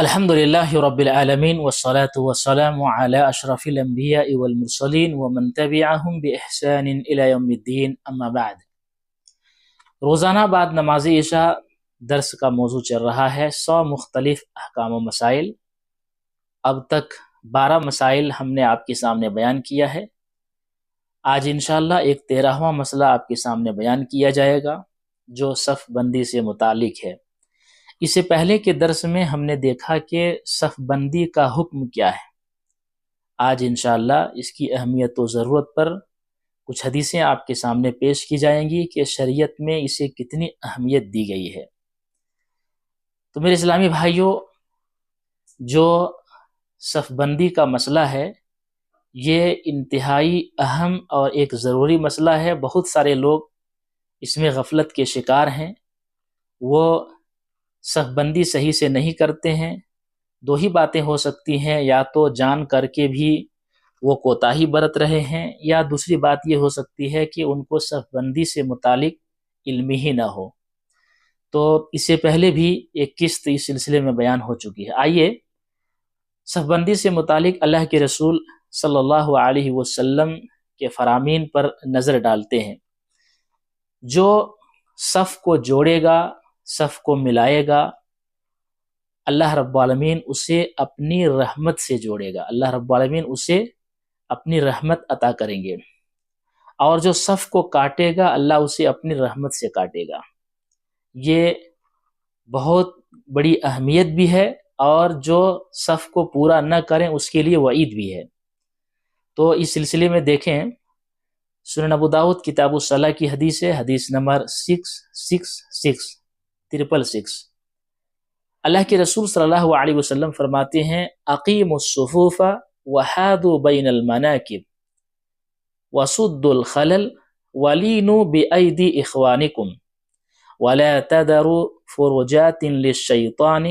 الحمدللہ رب العالمین والصلاة والسلام علی اشرف الانبیاء والمرسلین ومن تبعہم بإحسان الی یوم الدین، اما بعد۔ روزانہ بعد نماز عشاء درس کا موضوع چل رہا ہے 100 مختلف احکام و مسائل۔ اب تک 12 مسائل ہم نے آپ کے سامنے بیان کیا ہے۔ آج انشاءاللہ ایک 13واں مسئلہ آپ کے سامنے بیان کیا جائے گا جو صف بندی سے متعلق ہے۔ اس سے پہلے کے درس میں ہم نے دیکھا کہ صف بندی کا حکم کیا ہے۔ آج انشاءاللہ اس کی اہمیت و ضرورت پر کچھ حدیثیں آپ کے سامنے پیش کی جائیں گی کہ شریعت میں اسے کتنی اہمیت دی گئی ہے۔ تو میرے اسلامی بھائیوں، جو صف بندی کا مسئلہ ہے یہ انتہائی اہم اور ایک ضروری مسئلہ ہے۔ بہت سارے لوگ اس میں غفلت کے شکار ہیں، وہ صف بندی صحیح سے نہیں کرتے ہیں۔ دو ہی باتیں ہو سکتی ہیں، یا تو جان کر کے بھی وہ کوتاہی برت رہے ہیں، یا دوسری بات یہ ہو سکتی ہے کہ ان کو صف بندی سے متعلق علم ہی نہ ہو۔ تو اس سے پہلے بھی ایک قسط اس سلسلے میں بیان ہو چکی ہے۔ آئیے صف بندی سے متعلق اللہ کے رسول صلی اللہ علیہ وسلم کے فرامین پر نظر ڈالتے ہیں۔ جو صف کو جوڑے گا، صف کو ملائے گا، اللہ رب العالمین اسے اپنی رحمت سے جوڑے گا، اللہ رب العالمین اسے اپنی رحمت عطا کریں گے۔ اور جو صف کو کاٹے گا، اللہ اسے اپنی رحمت سے کاٹے گا۔ یہ بہت بڑی اہمیت بھی ہے، اور جو صف کو پورا نہ کریں اس کے لیے وعید بھی ہے۔ تو اس سلسلے میں دیکھیں، سنن ابو داؤد کتاب الصلاح کی حدیث ہے، حدیث نمبر 666 اللہ کے رسول صلی اللہ علیہ وسلم فرماتے ہیں: اقیموا الصفوف وحاذوا بین المناکب وسدوا الخلل ولینوا بأیدی اخوانکم ولا تذروا فرجات للشیطان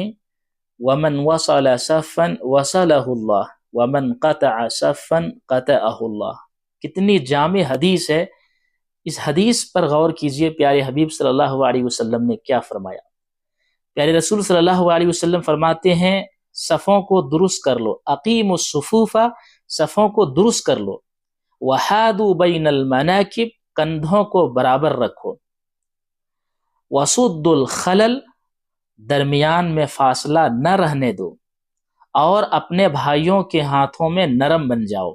ومن وصل صفا وصلہ اللہ ومن قطع صفا قطعہ اللہ۔ کتنی جامع حدیث ہے۔ اس حدیث پر غور کیجئے، پیارے حبیب صلی اللہ علیہ وسلم نے کیا فرمایا۔ پیارے رسول صلی اللہ علیہ وسلم فرماتے ہیں صفوں کو درست کر لو، اقیم الصفوف، صفوں کو درست کر لو، وحادوا بین المناکب، کندھوں کو برابر رکھو، وسدوا الخلل، درمیان میں فاصلہ نہ رہنے دو، اور اپنے بھائیوں کے ہاتھوں میں نرم بن جاؤ،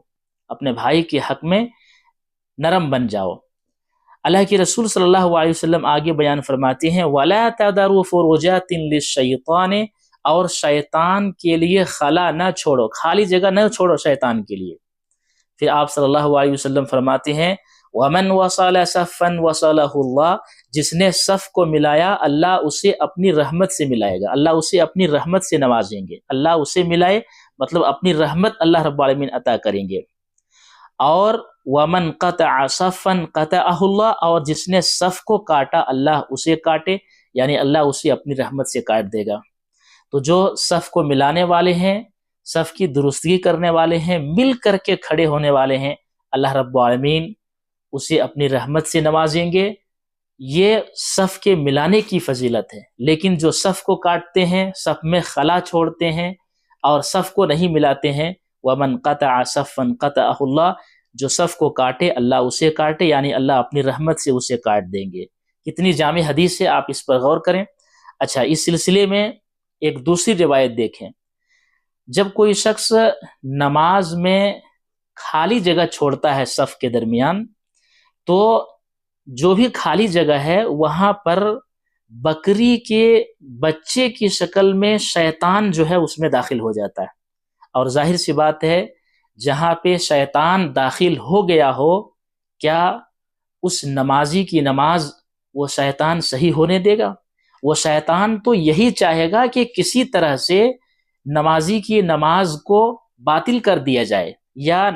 اپنے بھائی کے حق میں نرم بن جاؤ۔ اللہ کے رسول صلی اللہ علیہ وسلم آگے بیان فرماتے ہیں وَلَا تَذَرُوا فُرُجَاتٍ لِلشَّيْطَانِ، اور شیطان کے لیے خلا نہ چھوڑو، خالی جگہ نہ چھوڑو شیطان کے لیے۔ پھر آپ صلی اللہ علیہ وسلم فرماتے ہیں وَمَنْ وَصَلَ صَفًّا وَصَلَهُ اللَّهُ، جس نے صف کو ملایا اللہ اسے اپنی رحمت سے ملائے گا، اللہ اسے اپنی رحمت سے نوازیں گے۔ اللہ اسے ملائے مطلب اپنی رحمت اللہ رب العالمین عطا کریں گے۔ اور وَمَنْ قَطَعَ صَفًّا قَطَعَهُ اللَّهُ، اور جس نے صف کو کاٹا اللہ اسے کاٹے، یعنی اللہ اسے اپنی رحمت سے کاٹ دے گا۔ تو جو صف کو ملانے والے ہیں، صف کی درستگی کرنے والے ہیں، مل کر کے کھڑے ہونے والے ہیں، اللہ رب العالمین اسے اپنی رحمت سے نوازیں گے۔ یہ صف کے ملانے کی فضیلت ہے۔ لیکن جو صف کو کاٹتے ہیں، صف میں خلا چھوڑتے ہیں اور صف کو نہیں ملاتے ہیں، وَمَنْ قَطَعَ صَفًّا قَطَعَهُ اللَّهُ، جو صف کو کاٹے اللہ اسے کاٹے، یعنی اللہ اپنی رحمت سے اسے کاٹ دیں گے۔ کتنی جامع حدیث ہے، آپ اس پر غور کریں۔ اچھا، اس سلسلے میں ایک دوسری روایت دیکھیں۔ جب کوئی شخص نماز میں خالی جگہ چھوڑتا ہے صف کے درمیان، تو جو بھی خالی جگہ ہے وہاں پر بکری کے بچے کی شکل میں شیطان جو ہے اس میں داخل ہو جاتا ہے۔ اور ظاہر سی بات ہے، جہاں پہ شیطان داخل ہو گیا ہو، کیا اس نمازی کی نماز وہ شیطان صحیح ہونے دے گا؟ وہ شیطان تو یہی چاہے گا کہ کسی طرح سے نمازی کی نماز کو باطل کر دیا جائے، یا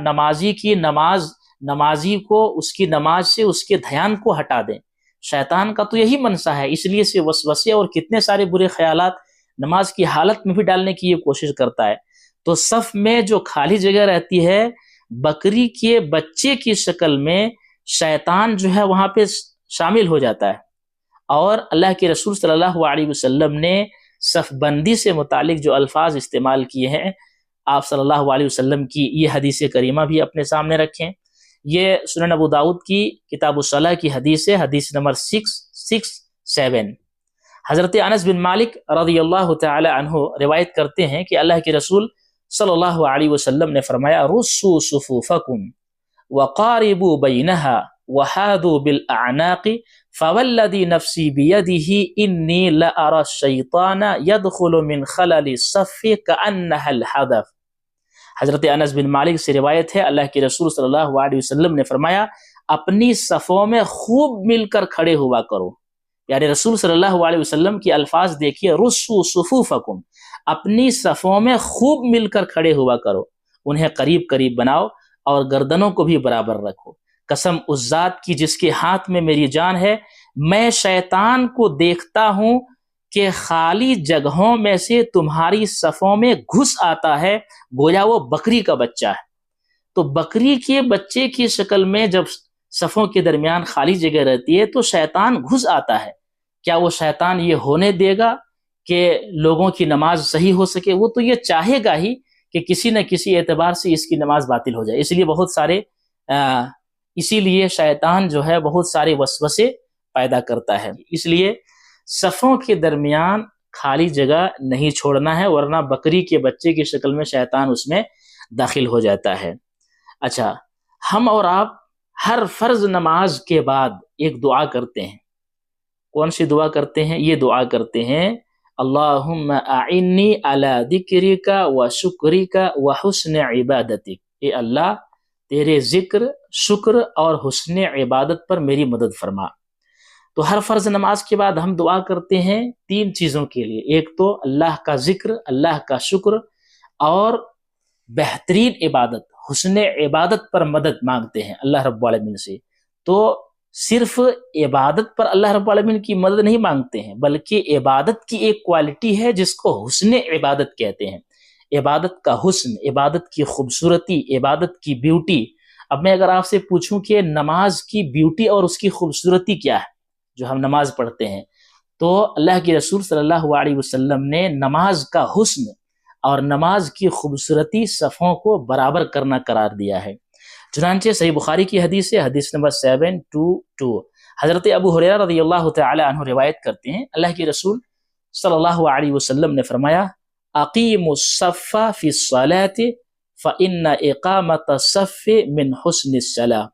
نمازی کو اس کی نماز سے اس کے دھیان کو ہٹا دیں۔ شیطان کا تو یہی منشا ہے، اس لیے سے وسوسے اور کتنے سارے برے خیالات نماز کی حالت میں بھی ڈالنے کی یہ کوشش کرتا ہے۔ تو صف میں جو خالی جگہ رہتی ہے، بکری کے بچے کی شکل میں شیطان جو ہے وہاں پہ شامل ہو جاتا ہے۔ اور اللہ کے رسول صلی اللہ علیہ وسلم نے صف بندی سے متعلق جو الفاظ استعمال کیے ہیں آپ صلی اللہ علیہ وسلم کی یہ حدیث کریمہ بھی اپنے سامنے رکھیں. یہ سنن ابو داؤد کی کتاب الصلاۃ کی حدیث ہے، حدیث نمبر 667. حضرت انس بن مالک رضی اللہ تعالی عنہ روایت کرتے ہیں کہ اللہ کے رسول صلی اللہ علیہ وسلم نے فرمایا رصوا صفوفکم وقاربوا بینہا وحاذوا بالاعناق فوالذی نفسی بیدہ انی لأری الشیطان یدخل من خلل الصف کأنہا الحدف. حضرت انس بن مالک سے روایت ہے اللہ کے رسول صلی اللہ علیہ وسلم نے فرمایا اپنی صفوں میں خوب مل کر کھڑے ہوا کرو. یعنی رسول صلی اللہ علیہ وسلم کی الفاظ دیکھیے رصوا صفوفکم، اپنی صفوں میں خوب مل کر کھڑے ہوا کرو، انہیں قریب قریب بناؤ اور گردنوں کو بھی برابر رکھو. قسم اس ذات کی جس کے ہاتھ میں میری جان ہے، میں شیطان کو دیکھتا ہوں کہ خالی جگہوں میں سے تمہاری صفوں میں گھس آتا ہے گویا وہ بکری کا بچہ ہے. تو بکری کے بچے کی شکل میں جب صفوں کے درمیان خالی جگہ رہتی ہے تو شیطان گھس آتا ہے. کیا وہ شیطان یہ ہونے دے گا کہ لوگوں کی نماز صحیح ہو سکے؟ وہ تو یہ چاہے گا ہی کہ کسی نہ کسی اعتبار سے اس کی نماز باطل ہو جائے. اسی لیے شیطان جو ہے بہت سارے وسوسے پیدا کرتا ہے. اس لیے صفوں کے درمیان خالی جگہ نہیں چھوڑنا ہے، ورنہ بکری کے بچے کی شکل میں شیطان اس میں داخل ہو جاتا ہے. اچھا، ہم اور آپ ہر فرض نماز کے بعد ایک دعا کرتے ہیں. کون سی دعا کرتے ہیں؟ یہ دعا کرتے ہیں اللہم اعنی علی ذکرک و شکرک و حسن عبادتک. اے اللہ تیرے ذکر، شکر اور حسن عبادت پر میری مدد فرما. تو ہر فرض نماز کے بعد ہم دعا کرتے ہیں 3 چیزوں کے لیے. ایک تو اللہ کا ذکر، اللہ کا شکر اور بہترین عبادت، حسن عبادت پر مدد مانگتے ہیں اللہ رب العالمین سے. تو صرف عبادت پر اللہ رب العالمین کی مدد نہیں مانگتے ہیں، بلکہ عبادت کی ایک کوالٹی ہے جس کو حسن عبادت کہتے ہیں. عبادت کا حسن، عبادت کی خوبصورتی، عبادت کی بیوٹی. اب میں اگر آپ سے پوچھوں کہ نماز کی بیوٹی اور اس کی خوبصورتی کیا ہے جو ہم نماز پڑھتے ہیں، تو اللہ کے رسول صلی اللہ علیہ وسلم نے نماز کا حسن اور نماز کی خوبصورتی صفوں کو برابر کرنا قرار دیا ہے. چنانچہ صحیح بخاری کی حدیث ہے، حدیث نمبر 722. حضرت ابو ہریرہ رضی اللہ تعالی عنہ روایت کرتے ہیں اللہ کے رسول صلی اللہ علیہ وسلم نے فرمایا اقیموا الصف فی الصلاۃ فإن اقامۃ الصف من حسن الصلاۃ.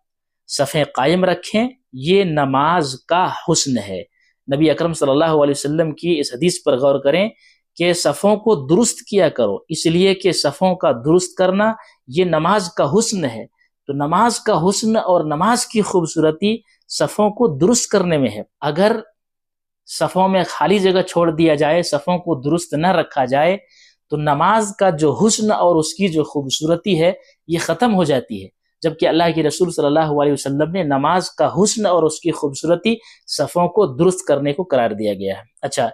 صفیں قائم رکھیں، یہ نماز کا حسن ہے. نبی اکرم صلی اللہ علیہ وسلم کی اس حدیث پر غور کریں کہ صفوں کو درست کیا کرو، اس لیے کہ صفوں کا درست کرنا یہ نماز کا حسن ہے. تو نماز کا حسن اور نماز کی خوبصورتی صفوں کو درست کرنے میں ہے. اگر صفوں میں خالی جگہ چھوڑ دیا جائے، صفوں کو درست نہ رکھا جائے، تو نماز کا جو حسن اور اس کی جو خوبصورتی ہے یہ ختم ہو جاتی ہے. جبکہ اللہ کے رسول صلی اللہ علیہ وسلم نے نماز کا حسن اور اس کی خوبصورتی صفوں کو درست کرنے کو قرار دیا گیا ہے. اچھا،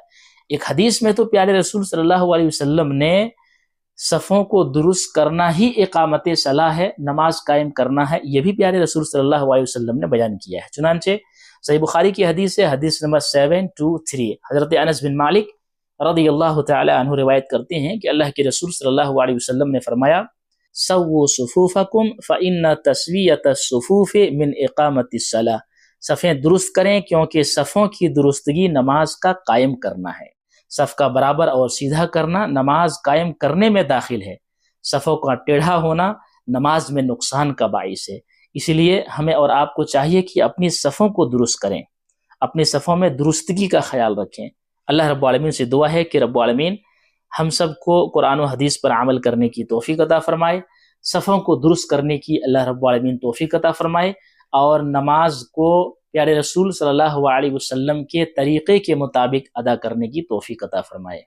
ایک حدیث میں تو پیارے رسول صلی اللہ علیہ وسلم نے صفوں کو درست کرنا ہی اقامت صلاح ہے، نماز قائم کرنا ہے، یہ بھی پیارے رسول صلی اللہ علیہ وسلم نے بیان کیا ہے. چنانچہ صحیح بخاری کی حدیث ہے، حدیث نمبر 723. حضرت انس بن مالک رضی اللہ تعالی عنہ روایت کرتے ہیں کہ اللہ کے رسول صلی اللہ علیہ وسلم نے فرمایا سووا صفوفکم فإن تسویۃ الصفوف من اقامت الصلاۃ. صفیں درست کریں کیونکہ صفوں کی درستگی نماز کا قائم کرنا ہے. صف کا برابر اور سیدھا کرنا نماز قائم کرنے میں داخل ہے. صفوں کا ٹیڑھا ہونا نماز میں نقصان کا باعث ہے. اسی لیے ہمیں اور آپ کو چاہیے کہ اپنی صفوں کو درست کریں، اپنی صفوں میں درستگی کا خیال رکھیں. اللہ رب العالمین سے دعا ہے کہ رب العالمین ہم سب کو قرآن و حدیث پر عمل کرنے کی توفیق عطا فرمائے، صفوں کو درست کرنے کی اللہ رب العالمین توفیق عطا فرمائے، اور نماز کو پیارے رسول صلی اللہ علیہ وسلم کے طریقے کے مطابق ادا کرنے کی توفیق عطا فرمائے.